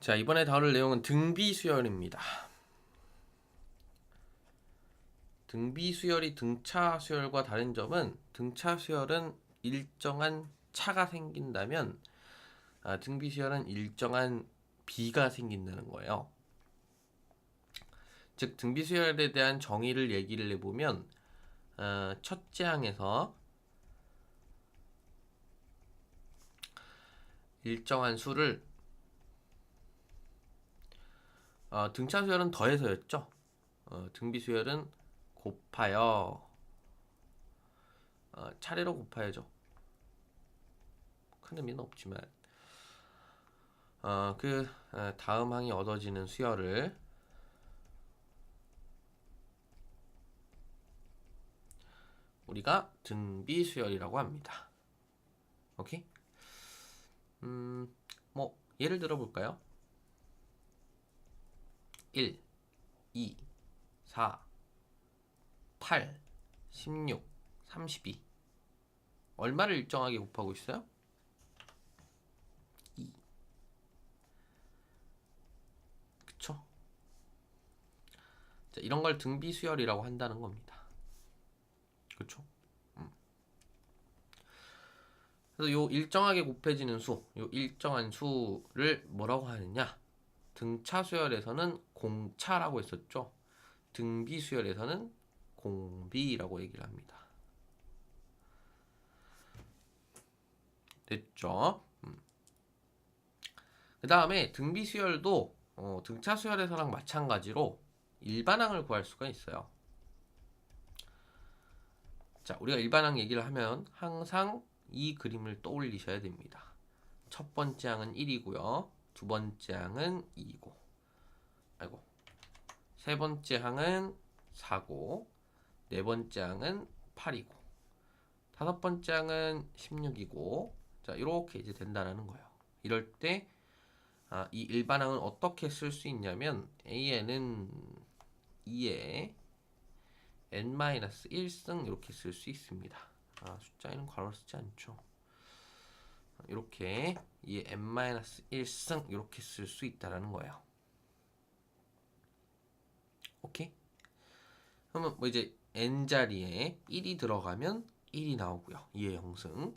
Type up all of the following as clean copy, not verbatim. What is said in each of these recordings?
자, 이번에 다룰 내용은 등비수열입니다. 등비수열이 등차수열과 다른 점은 등차수열은 일정한 차가 생긴다면 등비수열은 일정한 비가 생긴다는 거예요. 즉 등비수열에 대한 정의를 얘기를 해보면 첫째 항에서 일정한 수를 등차수열은 더해서였죠. 등비수열은 곱하여 차례로 곱하여죠. 큰 의미는 없지만 다음 항이 얻어지는 수열을 우리가 등비수열이라고 합니다. 오케이? 뭐 예를 들어 볼까요? 1, 2, 4, 8, 16, 32 얼마를 일정하게 곱하고 있어요? 2. 그쵸? 자, 이런 걸 등비수열이라고 한다는 겁니다. 그쵸? 그래서 요 일정하게 곱해지는 수, 요 일정한 수를 뭐라고 하느냐? 등차수열에서는 공차라고 했었죠. 등비수열에서는 공비라고 얘기를 합니다. 됐죠? 그 다음에 등비수열도 등차수열에서랑 마찬가지로 일반항을 구할 수가 있어요. 자, 우리가 일반항 얘기를 하면 항상 이 그림을 떠올리셔야 됩니다. 첫 번째 항은 1이고요. 두 번째 항은 2이고, 세 번째 항은 4고, 네 번째 항은 8이고, 다섯 번째 항은 16이고, 자, 이렇게 이제 된다라는 거예요. 이럴 때 이 일반항은 어떻게 쓸 수 있냐면 AN은 2에 n-1승 이렇게 쓸 수 있습니다. 숫자에는 괄호 쓰지 않죠. 이렇게 이 n-1승 이렇게 쓸 수 있다라는 거예요. 오케이? 그러면 뭐 이제 n자리에 1이 들어가면 1이 나오고요. 2의 0승.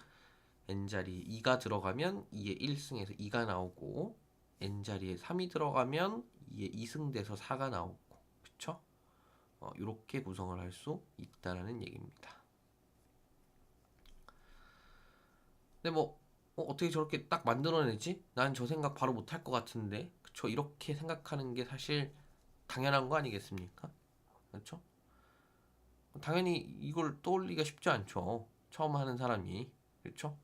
n자리에 2가 들어가면 2의 1승에서 2가 나오고, n자리에 3이 들어가면 2의 2승 돼서 4가 나오고, 그쵸? 이렇게 구성을 할 수 있다라는 얘기입니다. 근데 뭐 어떻게 저렇게 딱 만들어내지? 난 저 생각 바로 못할 것 같은데, 그쵸? 이렇게 생각하는 게 사실 당연한 거 아니겠습니까? 그렇죠? 당연히 이걸 떠올리기가 쉽지 않죠. 처음 하는 사람이. 그렇죠?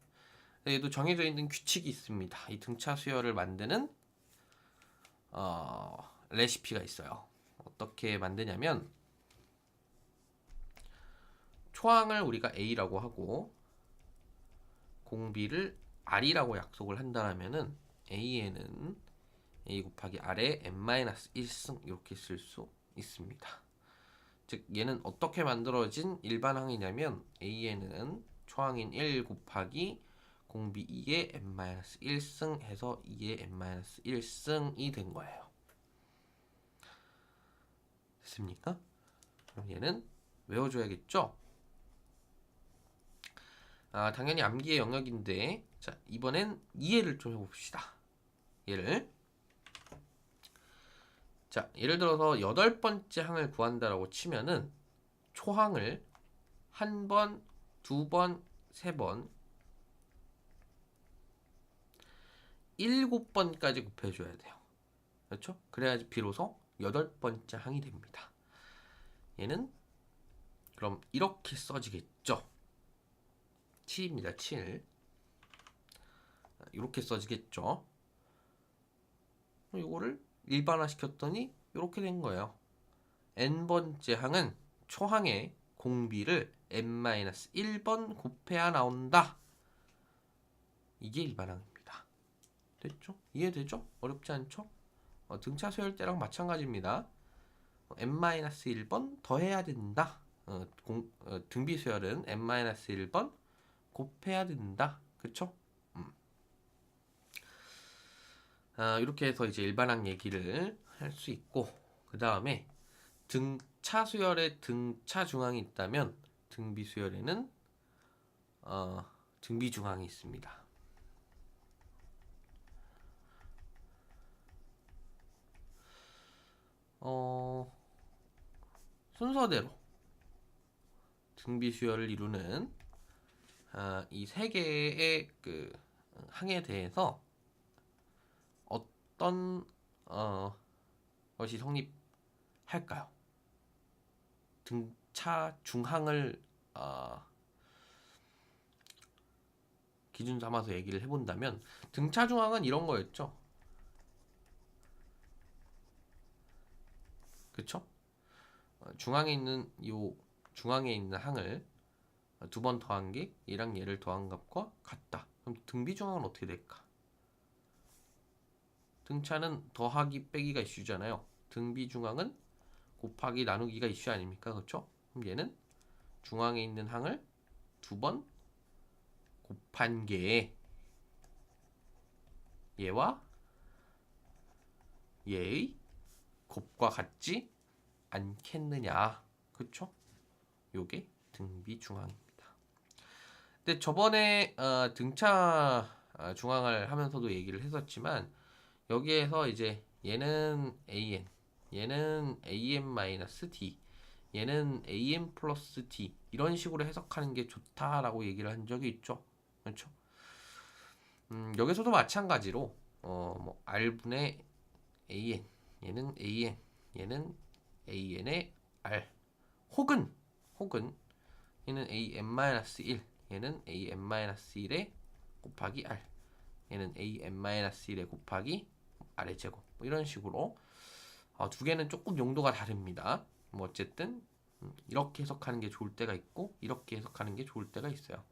얘도 정해져 있는 규칙이 있습니다. 이 등차 수열을 만드는 레시피가 있어요. 어떻게 만드냐면 초항을 우리가 A라고 하고 공비를 R이라고 약속을 한다면은 A에는 A 곱하기 R에 n-1승 이렇게 쓸 수 있습니다. 즉 얘는 어떻게 만들어진 일반항이냐면 A에는 초항인 1 곱하기 공비 2의 n-1승 해서 2의 n-1승이 된 거예요. 됐습니까? 그럼 얘는 외워줘야겠죠? 당연히 암기의 영역인데, 자, 이번엔 이해를 좀 해봅시다. 예를 들어서 8번째 항을 구한다라고 치면은 초항을 한 번, 두 번, 세 번, 7번까지 곱해줘야 돼요. 그렇죠? 그래야지 비로소 8번째 항이 됩니다. 얘는 그럼 이렇게 써지겠죠? 7입니다. 7. 이렇게 써지겠죠? 이거를 일반화 시켰더니 이렇게 된 거예요. n번째 항은 초항의 공비를 n-1번 곱해야 나온다. 이게 일반항입니다. 됐죠? 이해되죠? 어렵지 않죠? 등차 수열 때랑 마찬가지입니다. n-1번 더해야 된다. 등비 수열은 n-1번 곱해야 된다. 그쵸? 이렇게 해서 이제 일반항 얘기를 할 수 있고, 그 다음에 등차 수열에 등차 중항이 있다면 등비 수열에는 등비 중항이 있습니다. 순서대로 등비 수열을 이루는 이 세 개의 그 항에 대해서 어떤 것이 성립할까요? 등차 중항을 기준 삼아서 얘기를 해본다면 등차 중항은 이런 거였죠. 그쵸? 중앙에 있는 항을 두 번 더한 게 얘랑 얘를 더한 값과 같다. 그럼 등비 중항은 어떻게 될까? 등차는 더하기 빼기가 이슈잖아요. 등비 중항은 곱하기 나누기가 이슈 아닙니까? 그렇죠? 그럼 얘는 중앙에 있는 항을 두 번 곱한 게 얘와 얘의 곱과 같지 않겠느냐. 그렇죠? 요게 등비 중항입니다. 근데 저번에 등차 중항을 하면서도 얘기를 했었지만 여기에서 이제 얘는 an, 얘는 an-d, 얘는 an 플러스 d 이런 식으로 해석하는 게 좋다라고 얘기를 한 적이 있죠. 그렇죠? 여기서도 마찬가지로 뭐 r분의 an, 얘는 an, 얘는 an의 r, 혹은 얘는 an-1, 얘는 an-1에 곱하기 r, 얘는 an-1에 곱하기 r의 제곱, 뭐 이런 식으로 두 개는 조금 용도가 다릅니다. 뭐 어쨌든 이렇게 해석하는 게 좋을 때가 있고 이렇게 해석하는 게 좋을 때가 있어요.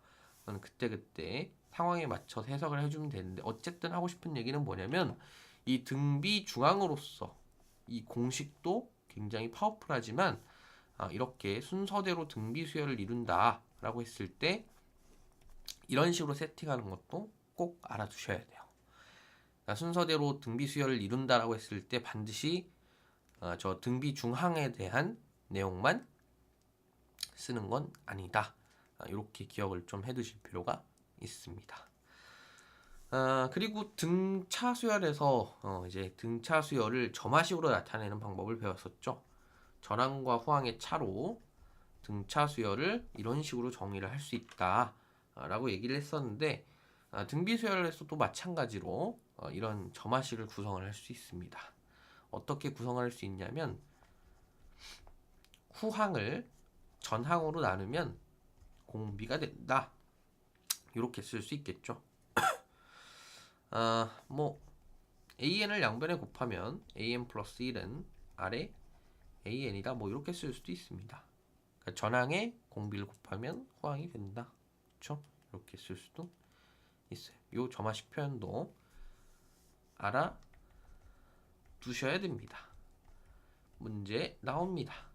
그건 그때그때 상황에 맞춰서 해석을 해주면 되는데, 어쨌든 하고 싶은 얘기는 뭐냐면 이 등비 중앙으로서 이 공식도 굉장히 파워풀하지만 이렇게 순서대로 등비 수열을 이룬다 라고 했을 때 이런 식으로 세팅하는 것도 꼭 알아두셔야 돼요. 그러니까 순서대로 등비 수열을 이룬다라고 했을 때 반드시 저 등비 중항에 대한 내용만 쓰는 건 아니다. 이렇게 기억을 좀 해두실 필요가 있습니다. 그리고 등차 수열에서 이제 등차 수열을 점화식으로 나타내는 방법을 배웠었죠. 전항과 후항의 차로 등차 수열을 이런 식으로 정의를 할 수 있다 라고 얘기를 했었는데, 등비 수열에서도 마찬가지로 이런 점화식을 구성을 할 수 있습니다. 어떻게 구성을 할 수 있냐면 후항을 전항으로 나누면 공비가 된다, 이렇게 쓸 수 있겠죠. 뭐 an을 양변에 곱하면 an 플러스 1은 r에 an이다, 뭐 이렇게 쓸 수도 있습니다. 그러니까 전항에 공비를 곱하면 후항이 된다, 그렇죠? 이렇게 쓸 수도 있어요. 요 점화식 표현도 알아두셔야 됩니다. 문제 나옵니다.